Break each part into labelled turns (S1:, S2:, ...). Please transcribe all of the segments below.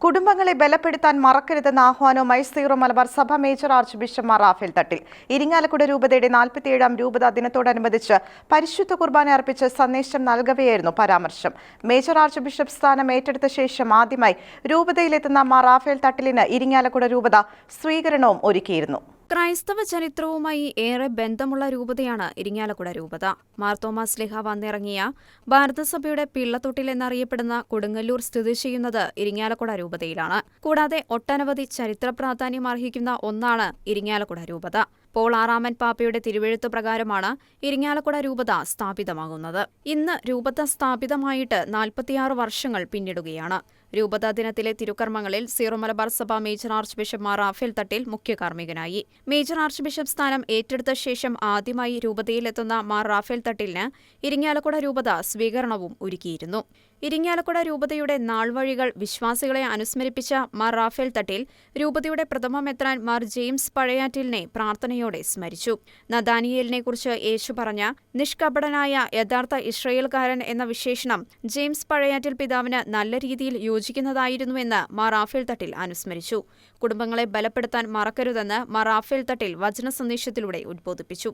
S1: കുടുംബങ്ങളെ ബലപ്പെടുത്താൻ മറക്കരുതെന്ന ആഹ്വാനവുമായി സീറോ മലബാർ സഭ major archbishop Mar Raphael Thattil. Irinjalakuda രൂപതയുടെ 47ാം രൂപതാ ദിനത്തോടനുബന്ധിച്ച് പരിശുദ്ധ കുർബാന അർപ്പിച്ച് സന്ദേശം നൽകവെയായിരുന്നു പരാമർശം. മേജർ ആർച്ച് ബിഷപ്പ് സ്ഥാനം ഏറ്റെടുത്ത ശേഷം ആദ്യമായി രൂപതയിലെത്തുന്ന മാർ റാഫേൽ തട്ടിലിന് ഇരിങ്ങാലക്കുട രൂപത സ്വീകരണവും ഒരുക്കിയിരുന്നു.
S2: ക്രൈസ്തവ ചരിത്രവുമായി ഏറെ ബന്ധമുള്ള രൂപതയാണ് ഇരിങ്ങാലക്കുട രൂപത. മാർത്തോമാ ശ്ലീഹ വന്നിറങ്ങിയ ഭാരതസഭയുടെ പിള്ളത്തൊട്ടിൽ എന്നറിയപ്പെടുന്ന കൊടുങ്ങല്ലൂർ സ്ഥിതി ചെയ്യുന്നത് ഇരിങ്ങാലക്കുട രൂപതയിലാണ്. കൂടാതെ ഒട്ടനവധി ചരിത്ര പ്രാധാന്യം അർഹിക്കുന്ന ഒന്നാണ് ഇരിങ്ങാലക്കുട രൂപത. പോൾ ആറാമൻ പാപ്പയുടെ തിരുവെഴുത്തു പ്രകാരമാണ് ഇരിങ്ങാലക്കുട രൂപത സ്ഥാപിതമാകുന്നത്. ഇന്ന് രൂപത സ്ഥാപിതമായിട്ട് 46 വർഷങ്ങൾ പിന്നിടുകയാണ്. രൂപതാ ദിനത്തിലെ തിരുക്കർമ്മങ്ങളിൽ സീറോ മലബാർ സഭ major archbishop Mar Raphael Thattil മുഖ്യ കാർമ്മികനായി. മേജർ ആർച്ച് ബിഷപ്പ് സ്ഥാനം ഏറ്റെടുത്ത ശേഷം ആദ്യമായി രൂപതയിലെത്തുന്ന മാർ റാഫേൽ തട്ടിലിന് ഇരിങ്ങാലക്കുട രൂപത സ്വീകരണവും ഒരുക്കിയിരുന്നു. ഇരിങ്ങാലക്കുട രൂപതയുടെ നാൾവഴികൾ വിശ്വാസികളെ അനുസ്മരിപ്പിച്ച മാർ റാഫേൽ തട്ടിൽ രൂപതയുടെ പ്രഥമ മെത്രാൻ മാർ ജെയിംസ് പഴയാറ്റിലിനെ പ്രാർത്ഥനയോടെ സ്മരിച്ചു. നഥാനിയേലിനെക്കുറിച്ച് യേശു പറഞ്ഞ നിഷ്കപടനായ യഥാർത്ഥ ഇസ്രായേൽക്കാരൻ എന്ന വിശേഷണം ജെയിംസ് പഴയാറ്റിൽ പിതാവിന് നല്ല രീതിയിൽ യോജിക്കുന്നതായിരുന്നുവെന്ന് മാർ റാഫേൽ തട്ടിൽ അനുസ്മരിച്ചു. കുടുംബങ്ങളെ ബലപ്പെടുത്താൻ മറക്കരുതെന്ന് മാർ റാഫേൽ തട്ടിൽ വചന സന്ദേശത്തിലൂടെ ഉദ്ബോധിപ്പിച്ചു.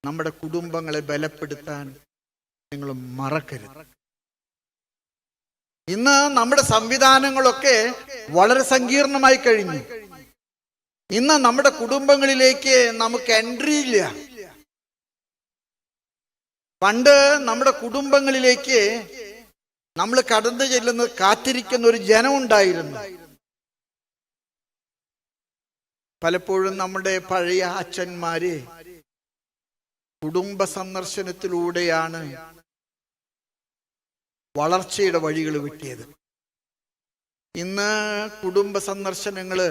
S3: നമ്മുടെ കുടുംബങ്ങളെ ബലപ്പെടുത്താൻ നിങ്ങൾ മറക്കരുത്. ഇന്ന് നമ്മുടെ സംവിധാനങ്ങളൊക്കെ വളരെ സങ്കീർണമായി കഴിഞ്ഞു. ഇന്ന് നമ്മുടെ കുടുംബങ്ങളിലേക്ക് നമുക്ക് എൻട്രി ഇല്ല. പണ്ട് നമ്മുടെ കുടുംബങ്ങളിലേക്ക് നമ്മൾ കടന്നു ചെല്ലുന്നത് കാത്തിരിക്കുന്ന ഒരു ജനം ഉണ്ടായിരുന്നു. പലപ്പോഴും നമ്മുടെ പഴയ അച്ഛന്മാര് കുടുംബ സന്ദർശനത്തിലൂടെയാണ് വളർച്ചയുടെ വഴികൾ വെട്ടിയത്. ഇന്ന് കുടുംബ സന്ദർശനങ്ങള്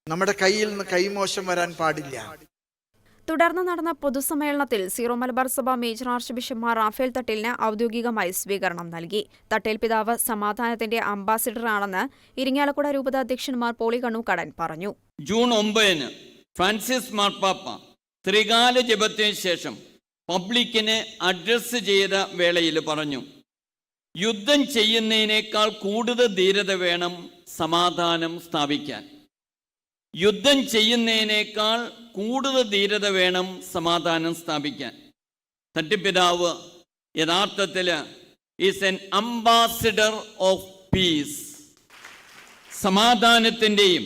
S3: നമ്മുടെ കയ്യിൽ നിന്ന് കൈമോശം വരാൻ പാടില്ല.
S2: തുടർന്ന് നടന്ന പൊതുസമ്മേളനത്തിൽ സീറോ മലബാർ സഭ major archbishop Mar Raphael തട്ടിലിന് ഔദ്യോഗികമായി സ്വീകരണം നൽകി. തട്ടേൽ പിതാവ് സമാധാനത്തിന്റെ അംബാസിഡറാണെന്ന് ഇരിങ്ങാലക്കുട രൂപത അധ്യക്ഷൻ മാർ പോളി കണ്ണൂക്കാടൻ പറഞ്ഞു.
S4: ജൂൺ 9 ഫ്രാൻസിസ് മാർപ്പാപ്പ ത്രികാല ജപത്തിന് ശേഷം പബ്ലിക്കിനെ അഡ്രസ് ചെയ്ത വേളയിൽ പറഞ്ഞു, യുദ്ധം ചെയ്യുന്നതിനേക്കാൾ കൂടുതൽ ധീരത വേണം സമാധാനം സ്ഥാപിക്കാൻ. യുദ്ധം ചെയ്യുന്നതിനേക്കാൾ കൂടുതൽ ധീരത വേണം സമാധാനം സ്ഥാപിക്കാൻ. തട്ടിപ്പിതാവ് യഥാർത്ഥത്തിൽ is an ambassador of peace. സമാധാനത്തിൻ്റെയും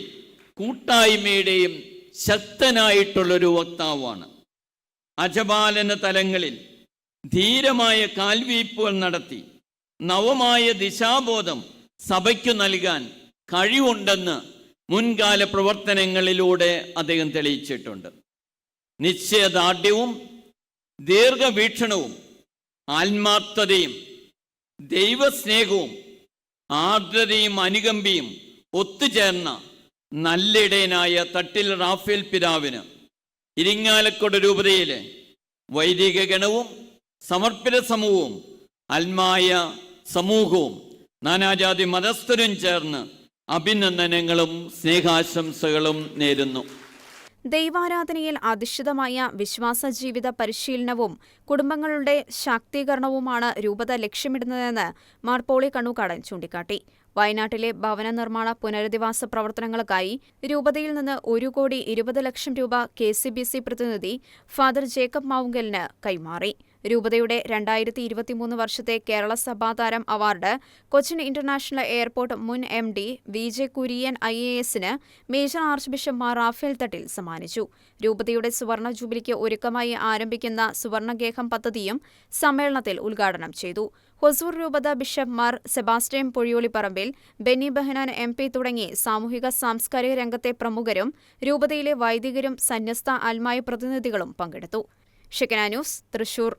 S4: കൂട്ടായ്മയുടെയും ശക്തനായിട്ടുള്ളൊരു വക്താവാണ്. അജപാലന തലങ്ങളിൽ ധീരമായ കാൽവീപ്പുകൾ നടത്തി നവമായ ദിശാബോധം സഭയ്ക്കു നൽകാൻ കഴിവുണ്ടെന്ന് മുൻകാല പ്രവർത്തനങ്ങളിലൂടെ അദ്ദേഹം തെളിയിച്ചിട്ടുണ്ട്. നിശ്ചയദാർഢ്യവും ദീർഘവീക്ഷണവും ആത്മാർത്ഥതയും ദൈവസ്നേഹവും ആർദ്രതയും അനുകമ്പയും ഒത്തുചേർന്ന നല്ലിടയനായ തട്ടിൽ റാഫേൽ പിതാവിന് ഇരിങ്ങാലക്കുട രൂപതയിലെ വൈദിക ഗണവും സമർപ്പിത സമൂഹവും ആത്മായ സമൂഹവും നാനാജാതി മതസ്ഥരും ചേർന്ന് അഭിനന്ദനങ്ങളും സ്നേഹാശംസകളും നേരുന്നു.
S2: ദൈവാരാധനയിൽ അധിഷ്ഠിതമായ വിശ്വാസ ജീവിത പരിശീലനവും കുടുംബങ്ങളുടെ ശാക്തീകരണവുമാണ് രൂപത ലക്ഷ്യമിടുന്നതെന്ന് മാർ പോളി കണ്ണൂക്കാടൻ ചൂണ്ടിക്കാട്ടി. വയനാട്ടിലെ ഭവന നിർമ്മാണ പുനരധിവാസ പ്രവർത്തനങ്ങൾക്കായി രൂപതയിൽ നിന്ന് 1,20,00,000 രൂപ KCBC പ്രതിനിധി ഫാദർ ജേക്കബ് മാവുങ്കലിന് കൈമാറി. രൂപതയുടെ 2023 വർഷത്തെ കേരള സഭാതാരം അവാർഡ് കൊച്ചിൻ ഇന്റർനാഷണൽ എയർപോർട്ട് മുൻ MD VJ കുര്യൻ IASന് major archbishop Mar Raphael Thattil സമ്മാനിച്ചു. രൂപതയുടെ സുവർണ ജൂബിലിക്ക് ഒരുക്കമായി ആരംഭിക്കുന്ന സുവർണഗേഹം പദ്ധതിയും സമ്മേളനത്തിൽ ഉദ്ഘാടനം ചെയ്തു. ഹൊസൂർ രൂപത bishop Mar Sebastian Pozhiyolipparambil, Benny Behanan MP തുടങ്ങി സാമൂഹിക സാംസ്കാരിക രംഗത്തെ പ്രമുഖരും രൂപതയിലെ വൈദികരും സന്യസ്ത ആത്മായ പ്രതിനിധികളും പങ്കെടുത്തു. ഷെക്കന ന്യൂസ്, തൃശൂർ.